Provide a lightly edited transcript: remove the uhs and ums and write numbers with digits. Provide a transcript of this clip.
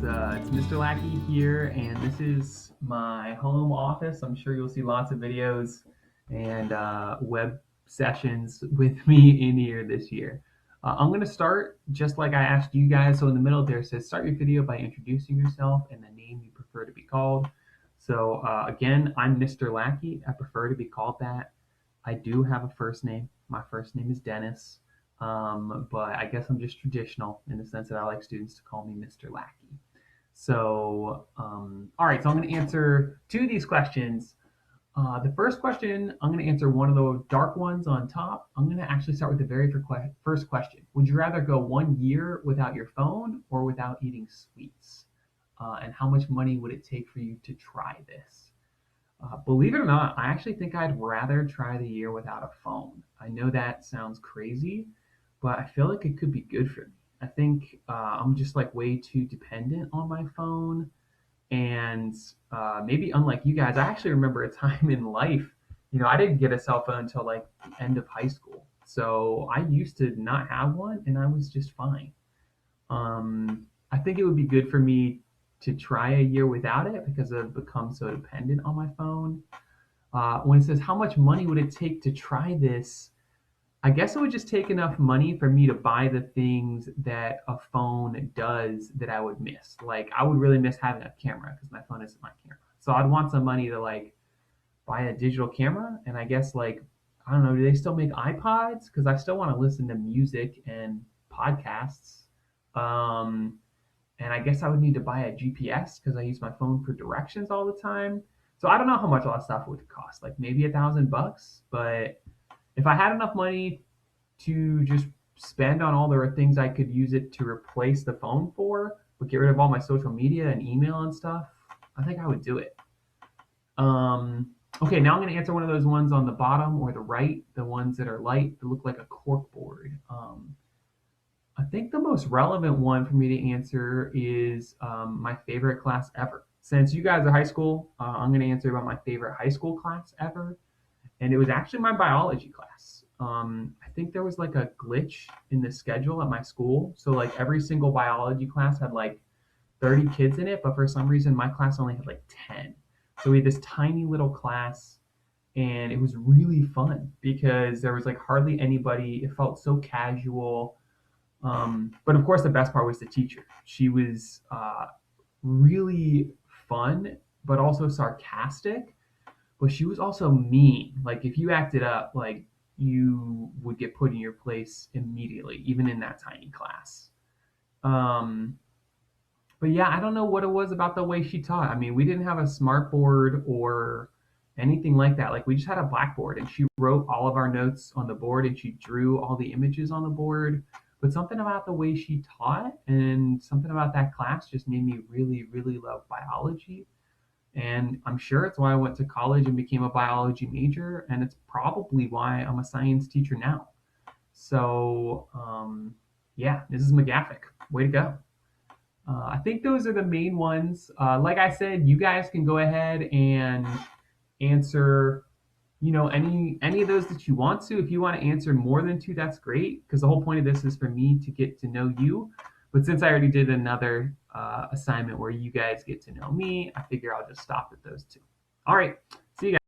It's Mr. Lackey here, and this is my home office. I'm sure you'll see lots of videos and web sessions with me in here this year. I'm going to start just like I asked you guys. So in the middle there it says start your video by introducing yourself and the name you prefer to be called. So again, I'm Mr. Lackey. I prefer to be called that. I do have a first name. My first name is Dennis. But I guess I'm just traditional in the sense that I like students to call me Mr. Lackey. So, all right, so I'm going to answer two of these questions. The first question, I'm going to answer one of the dark ones on top. I'm going to actually start with the very first question. Would you rather go 1 year without your phone or without eating sweets? And how much money would it take for you to try this? Believe it or not, I actually think I'd rather try the year without a phone. I know that sounds crazy, but I feel like it could be good for me. I think I'm just like way too dependent on my phone. And maybe unlike you guys, I actually remember a time in life, I didn't get a cell phone until like the end of high school. So I used to not have one and I was just fine. I think it would be good for me to try a year without it because I've become so dependent on my phone. When it says how much money would it take to try this, I guess it would just take enough money for me to buy the things that a phone does that I would miss. Like I would really miss having a camera because my phone isn't my camera. So I'd want some money to like buy a digital camera. And I guess like I don't know, do they still make iPods? Because I still want to listen to music and podcasts. Um, and I guess I would need to buy a GPS because I use my phone for directions all the time. So I don't know how much all that stuff would cost. Like maybe $1,000, but if I had enough money to just spend on all the things I could use it to replace the phone for, but get rid of all my social media and email and stuff, I think I would do it. Okay, now I'm going to answer one of those ones on the bottom or the right, the ones that are light that look like a cork board. I think the most relevant one for me to answer is my favorite class ever. Since you guys are high school, I'm going to answer about my favorite high school class ever. And it was actually my biology class. I think there was like a glitch in the schedule at my school. So, like, every single biology class had like 30 kids in it, but for some reason, my class only had like 10. So, we had this tiny little class, and it was really fun because there was like hardly anybody. It felt so casual. But of course, the best part was the teacher. She was really fun, but also sarcastic. But she was also mean. Like if you acted up, like you would get put in your place immediately, even in that tiny class. Um, but yeah, I don't know what it was about the way she taught. I mean, we didn't have a smart board or anything like that. Like we just had a blackboard and she wrote all of our notes on the board and she drew all the images on the board. But something about the way she taught and something about that class just made me really, really love biology. And I'm sure it's why I went to college and became a biology major. And it's probably why I'm a science teacher now. So, yeah, Mrs. McGaffick, way to go. I think those are the main ones. Like I said, you guys can go ahead and answer, any of those that you want to. If you want to answer more than two, that's great. Because the whole point of this is for me to get to know you. But since I already did another assignment where you guys get to know me, I figure I'll just stop at those two. All right, see you guys.